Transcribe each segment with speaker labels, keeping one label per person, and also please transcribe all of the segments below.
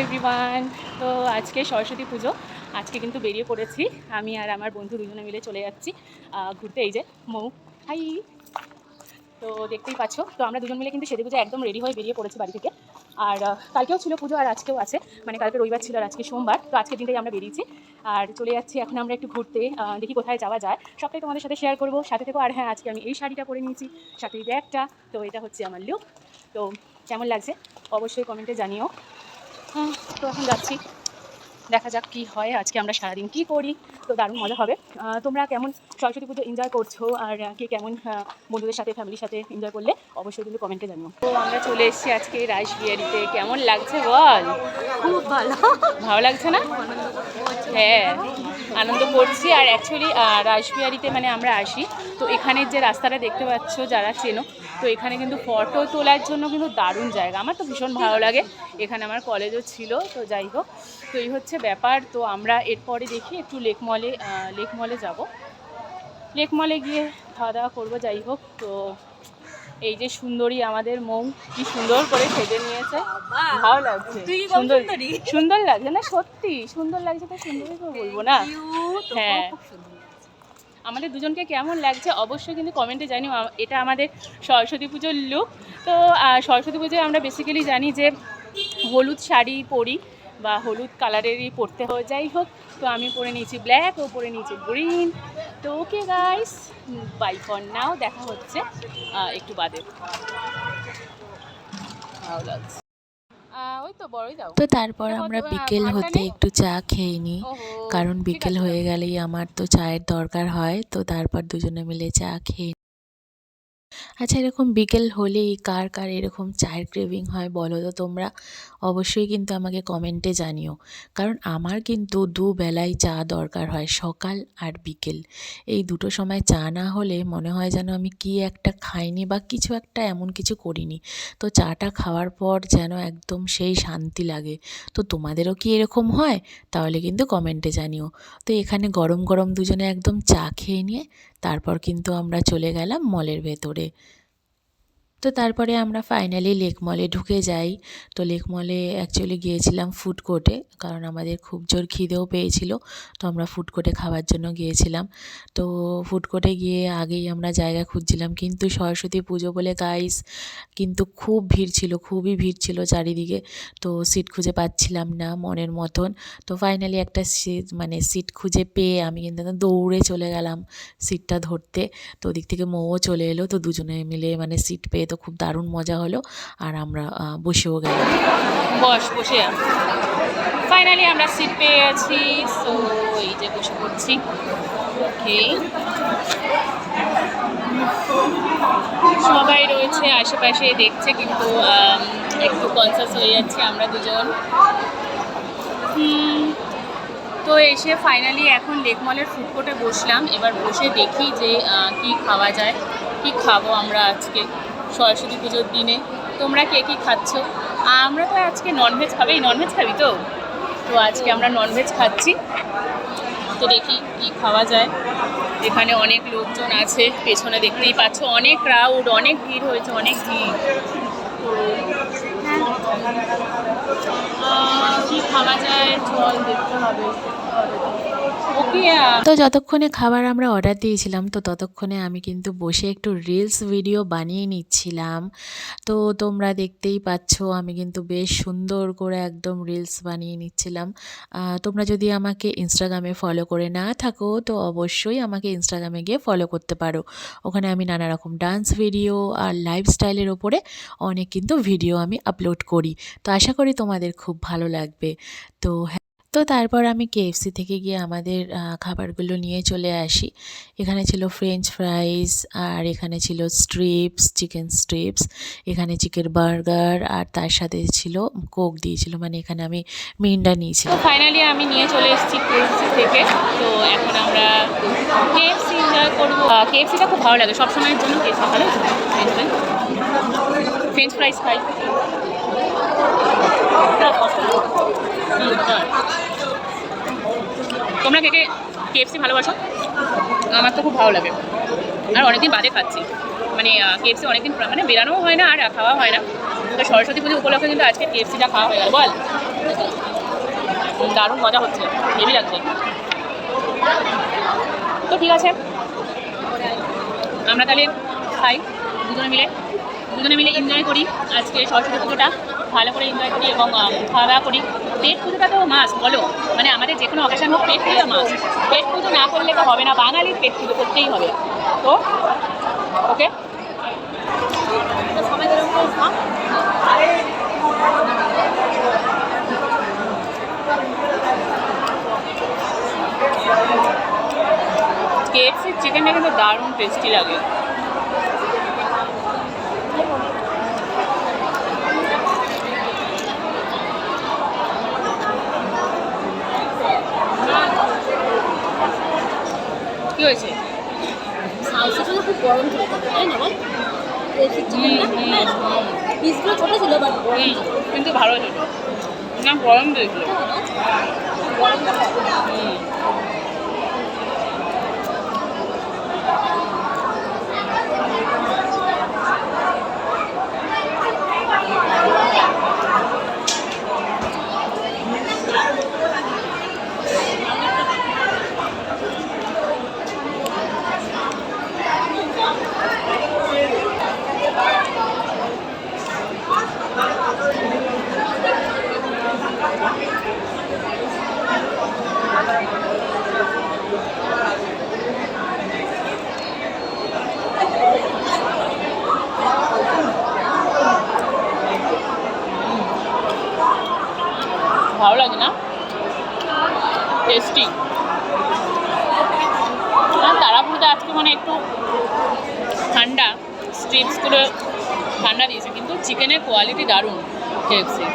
Speaker 1: Everyone. তো আজকে সরস্বতী পুজো, আজকে কিন্তু বেরিয়ে পড়েছি আমি আর আমার বন্ধু দুজনে মিলে চলে যাচ্ছি ঘুরতে। এই যে মৌ, হাই। তো দেখতেই পাচ্ছ, তো আমরা দুজন মিলে কিন্তু সেজে গুজে একদম রেডি হয়ে বেরিয়ে পড়েছি বাড়ি থেকে। আর কালকেও ছিল পুজো আর আজকেও আছে, মানে কালকে রবিবার ছিল আর আজকে সোমবার। তো আজকের দিনটাই আমরা বেরিয়েছি আর চলে যাচ্ছি এখন আমরা একটু ঘুরতে। দেখি কোথায় যাওয়া যায়, সবটাই তোমাদের সাথে শেয়ার করবো, সাথে থেকো। আর হ্যাঁ, আজকে আমি এই শাড়িটা পরে নিয়েছি, সাথে এই ব্যাগটা। তো এটা হচ্ছে আমার লুক। তো কেমন লাগছে অবশ্যই কমেন্টে জানিও। তো এখন যাচ্ছি, দেখা যাক কী হয়, আজকে আমরা সারাদিন কী করি। তো দারুণ মজা হবে। তোমরা কেমন সরস্বতী পুজো এনজয় করছো আর কে কেমন বন্ধুদের সাথে ফ্যামিলির সাথে এনজয় করলে অবশ্যই কিন্তু কমেন্টে জানিও। তো আমরা চলে এসেছি আজকে রাসবিহারীতে। কেমন লাগছে বল?
Speaker 2: খুব ভালো।
Speaker 1: ভালো লাগছে না? হ্যাঁ, আনন্দ করছি। আর অ্যাকচুয়ালি রাসবিহারীতে মানে আমরা আসি, তো এখানের যে রাস্তাটা দেখতে পাচ্ছ যারা চেনো, তো এখানে কিন্তু ফটো তোলার জন্য কিন্তু দারুণ জায়গা। আমার তো ভীষণ ভালো লাগে, এখানে আমার কলেজও ছিল। তো যাই হোক, তো এই হচ্ছে ব্যাপার। তো আমরা এরপরে দেখি একটু লেক মলে যাব। লেক মলে গিয়ে খাওয়া দাওয়া করবো। যাই হোক, তো এই যে সুন্দরী আমাদের মৌ, কি সুন্দর করে সেজে নিয়েছে, ভালো লাগছে। সুন্দর সুন্দর লাগছে না? সত্যি সুন্দর লাগছে, তো সুন্দরই তো বলবো না? হ্যাঁ, আমাদের দুজনকে কেমন লাগছে অবশ্যই কিন্তু কমেন্টে জানিও। এটা আমাদের সরস্বতী পুজোর লুক। তো সরস্বতী পুজোয় আমরা বেসিক্যালি জানি যে হলুদ শাড়ি পরি বা হলুদ কালারেরই পরতে হয়। যাই হোক, তো আমি পরে নিয়েছি ব্ল্যাক, ও পরে নিয়েছি গ্রিন। তো okay guys, bye for now, দেখা হচ্ছে একটু বাদে। ভালো লাগছে। ওই তো বড়ই দাও।
Speaker 3: তো তারপর আমরা বিকেল হতে একটু চা খেয়ে নিই, কারণ বিকেল হয়ে গেলেই আমার তো চায়ের দরকার হয়। তো তারপর দুজনে মিলে চা খেয়ে। আচ্ছা, এরকম বিকেল হলেই কার কার এরকম চায়ের ক্রেভিং হয় বলো তো তোমরা? অবশ্যই কিন্তু আমাকে কমেন্টে জানিও, কারণ আমার কিন্তু দুবেলাই চা দরকার হয়, সকাল আর বিকেল। এই দুটো সময় চা না হলে মনে হয় যেন আমি কি একটা খাইনি বা কিছু একটা এমন কিছু করিনি। তো চাটা খাওয়ার পর যেন একদম সেই শান্তি লাগে। তো তোমাদেরও কি এরকম হয়? তাহলে কিন্তু কমেন্টে জানিও। তো এখানে গরম গরম দুজনে একদম চা খেয়ে নিয়ে তারপর কিন্তু আমরা চলে গেলাম মলের ভেতরে। তো তারপরে আমরা ফাইনালি লেক মলে ঢুকে যাই। তো লেক মলে অ্যাকচুয়ালি গিয়েছিলাম ফুড কোর্টে, কারণ আমাদের খুব জোর খিদেও পেয়েছিল। তো আমরা ফুড কোর্টে খাওয়ার জন্য গিয়েছিলাম। তো ফুড কোর্টে গিয়ে আগেই আমরা জায়গা খুঁজছিলাম, কিন্তু সরস্বতী পুজো বলে গাইস কিন্তু খুব ভিড় ছিল, খুবই ভিড় ছিল চারিদিকে। তো সিট খুঁজে পাচ্ছিলাম না মনের মতন। তো ফাইনালি একটা সিট খুঁজে পেয়ে আমি কিন্তু দৌড়ে চলে গেলাম সিটটা ধরতে। তো ওদিক থেকে মৌও চলে এলো। তো দুজনে মিলে মানে সিট পেয়ে তো খুব দারুণ মজা হলো। আর আমরা বসেও গেলাম।
Speaker 1: বসে ফাইনালি আমরা সিট পেয়ে গেছি। তো এই যে বসে পড়ছি। ওকে, সবাই রয়েছে আশেপাশে দেখছে, কিন্তু একটু কনসাস হয়ে যাচ্ছে আমরা দুজন। তো এসে ফাইনালি এখন লেক মলের ফুড কোর্টে বসলাম। এবার বসে দেখি যে কি খাওয়া যায়, কি খাবো আমরা আজকে সরস্বতী পুজোর দিনে। তোমরা কে কী খাচ্ছ? আমরা তো আজকে ননভেজ খাবি। ননভেজ খাবি তো? তো আজকে আমরা ননভেজ খাচ্ছি। তো দেখি কি খাওয়া যায়। এখানে অনেক লোকজন আছে, পেছনে দেখতেই পাচ্ছ অনেক ক্রাউড, অনেক ভিড় হয়েছে, অনেক ভিড়। কি খাওয়া যায় চল দেখতে হবে।
Speaker 3: তো যতক্ষণে খাবার আমরা অর্ডার দিয়েছিলাম, তো ততক্ষণে আমি কিন্তু বসে একটু রিলস ভিডিও বানিয়ে নিচ্ছিলাম। তো তোমরা দেখতেই পাচ্ছ আমি কিন্তু বেশ সুন্দর করে একদম রিলস বানিয়ে নিচ্ছিলাম। তোমরা যদি আমাকে ইনস্টাগ্রামে ফলো করে না থাকো, তো অবশ্যই আমাকে ইনস্টাগ্রামে গিয়ে ফলো করতে পারো। ওখানে আমি নানা রকম ডান্স ভিডিও আর লাইফস্টাইলের ওপরে অনেক কিন্তু ভিডিও আমি আপলোড করি। তো আশা করি তোমাদের খুব ভালো লাগবে। তো তো তারপর আমি কেএফসি থেকে গিয়ে আমাদের খাবারগুলো নিয়ে চলে আসি। এখানে ছিল ফ্রেঞ্চ ফ্রাইস, আর এখানে ছিল স্ট্রিপস, চিকেন স্ট্রিপস, এখানে চিকেন বার্গার, আর তার সাথে ছিল কোক দিয়েছিল, মানে এখানে আমি মিরিন্ডা নিয়েছিলাম।
Speaker 1: তো ফাইনালি আমি নিয়ে চলে এসেছি কেএফসি থেকে। তো এখন আমরা কেএফসি এনজয় করবো। কেএফসিটা খুব ভালো লাগে, সবসময়ের জন্য কেএফসি ভালো। ফ্রেঞ্চ ফ্রাইস খাই। তোমরা কে কে কেএফসি ভালোবাসো? আমার তো খুব ভালো লাগে, আর অনেকদিন বাদে খাচ্ছি। মানে কেএফসি অনেকদিন মানে বেরানোও হয় না আর খাওয়া হয় না। তো সরস্বতী পুজো উপলক্ষে কিন্তু আজকে কেএফসিটা খাওয়া হয়ে গেল। বল দারুণ মজা হচ্ছে, হেভি লাগছে। তো ঠিক আছে, আমরা তাহলে খাই দুজনে মিলে এনজয় করি আজকে সরস্বতী পুজোটা, ভালো করে এনজয় করি এবং খাওয়া দাওয়া করি। পেট পুজোটা তো মাস বলো, মানে আমাদের যে কোনো অকেশন হোক পেট পুজো মাস, পেট পুজো না করলে তো হবে না, বাঙালির পেট পুজো করতেই হবে। তো ওকে, কেএফসির চিকেনটা কিন্তু দারুণ টেস্টি লাগে। কি হয়েছে?
Speaker 2: খুব গরম ছিল তাই না বল? পিসগুলো ছোটো ছিল বাট
Speaker 1: কিন্তু ভালো ছিল না, গরম দিয়েছিল। ভালো লাগে না, টেস্টি। তারাপুরিতে আজকে মানে একটু ঠান্ডা, স্ট্রিপসগুলো ঠান্ডা দিয়েছে, কিন্তু চিকেনের কোয়ালিটি দারুণ কেএফসি।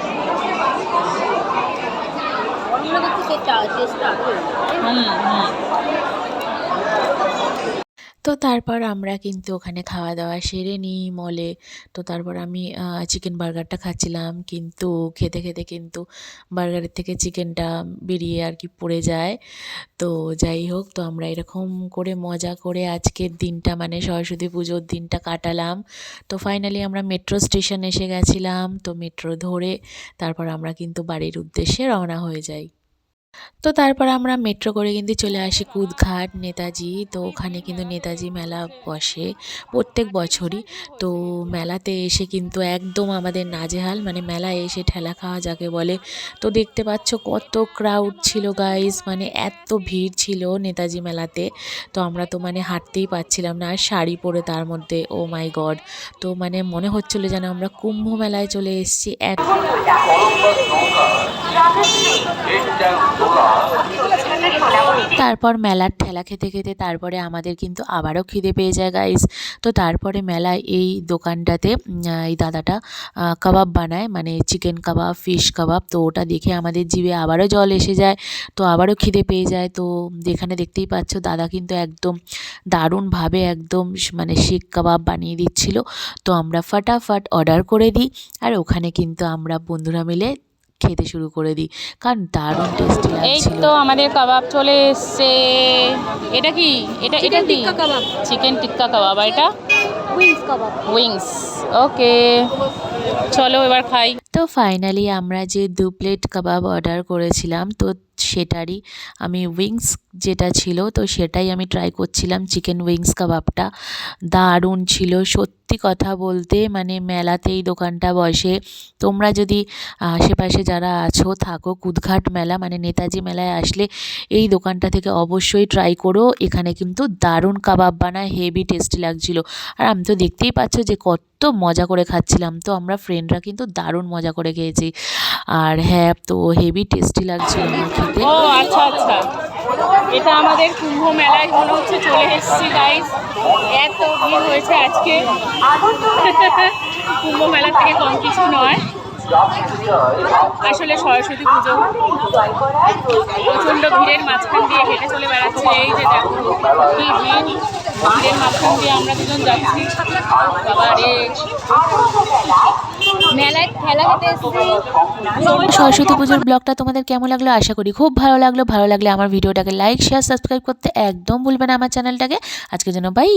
Speaker 3: তো তারপর আমরা কিন্তু ওখানে খাওয়া দাওয়া সেরে নিই মলে। তো তারপর আমি চিকেন বার্গারটা খাচ্ছিলাম, কিন্তু খেতে খেতে কিন্তু বার্গারের থেকে চিকেনটা বেরিয়ে আর কি পড়ে যায়। তো যাই হোক, তো আমরা এরকম করে মজা করে আজকের দিনটা মানে সরস্বতী পুজোর দিনটা কাটালাম। তো ফাইনালি আমরা মেট্রো স্টেশন এসে গেছিলাম, তো মেট্রো ধরে তারপর আমরা কিন্তু বাড়ির উদ্দেশ্যে রওনা হয়ে যাই। তো তারপর আমরা মেট্রো করে কিন্তু চলে আসি কুদঘাট নেতাজি। তো ওখানে কিন্তু নেতাজি মেলা বসে প্রত্যেক বছরই। তো মেলাতে এসে কিন্তু একদম আমাদের নাজেহাল, মানে মেলায় এসে ঠেলা খাওয়া যাকে বলে। তো দেখতে পাচ্ছ কত ক্রাউড ছিল গাইস, মানে এত ভিড় ছিল নেতাজি মেলাতে। তো আমরা তো মানে হাঁটতেই পারছিলাম না, আর শাড়ি পরে তার মধ্যে, ও মাই গড। তো মানে মনে হচ্ছিলো যেন আমরা কুম্ভ মেলায় চলে এসেছি। তারপর মেলার ঠেলা খেতে খেতে তারপরে আমাদের কিন্তু আবারও খিদে পেয়ে যায় গাইস। তো তারপরে মেলায় এই দোকানটাতে এই দাদাটা কাবাব বানায়, মানে চিকেন কাবাব, ফিশ কাবাব। তো ওটা দেখে আমাদের জিভে আবারও জল এসে যায়, তো আবারও খিদে পেয়ে যায়। তো এখানে দেখতেই পাচ্ছ দাদা কিন্তু একদম দারুণভাবে একদম মানে শিক কাবাব বানিয়ে দিচ্ছিল। তো আমরা ফটাফট অর্ডার করে দিই, আর ওখানে কিন্তু আমরা বন্ধুরা মিলে খেতে শুরু করে দিই, কারণ দারুণ টেস্টি লাগছিল।
Speaker 1: এই তো আমাদের কাবাব চলে এসছে। এটা কি? এটা কি? চিকেন টিক্কা কাবাব। আর এটা
Speaker 2: উইংস কাবাব।
Speaker 1: উইংস। ওকে, চলো এবার খাই।
Speaker 3: তো ফাইনালি আমরা যে 2 প্লেট কাবাব অর্ডার করেছিলাম, তো সেটারই আমি উইংস যেটা ছিল তো সেটাই আমি ট্রাই করছিলাম। চিকেন উইংস কাবাবটা দারুণ ছিল সত্যি কথা বলতে। মানে মেলাতেই দোকানটা বসে, তোমরা যদি আশেপাশে যারা আছো থাকো কুদঘাট মেলা মানে নেতাজি মেলায় আসলে এই দোকানটা থেকে অবশ্যই ট্রাই করো। এখানে কিন্তু দারুণ কাবাব বানায়, হেভি টেস্টি লাগছিল। আর আমি তো দেখতেই পাচ্ছ যে কত মজা করে খাচ্ছিলাম। তো আমরা ফ্রেন্ডরা কিন্তু দারুণ মজা করে খেয়েছি, আর হ্যাঁ তো হেভি টেস্টি লাগছিল আমার খেতে।
Speaker 1: ও আচ্ছা আচ্ছা, এটা আমাদের কুম্ভ মেলায় মনে হচ্ছে চলে এসেছি গাইস। এত ভিড় হয়েছে আজকে, কুম্ভ মেলা থেকে কম কিছু নয়। আসলে সরস্বতী পুজো প্রচণ্ড ভিড়ের মাঝখান দিয়ে হেঁটে চলে বেড়াচ্ছে। এই যে দেখো কি ভিড়, ভিড়ের মাঝখান দিয়ে আমরা দুজন যাচ্ছি। বাবা রে,
Speaker 2: মেলায় খেলা খেতে এসেছি।
Speaker 3: সরস্বতী পুজোর ব্লগটা তোমাদের কেমন লাগলো আশা করি খুব ভালো লাগলো। ভালো লাগলে আমার ভিডিওটাকে লাইক শেয়ার সাবস্ক্রাইব করতে একদম ভুলবে না আমার চ্যানেলটাকে। আজকের জন্য বাই।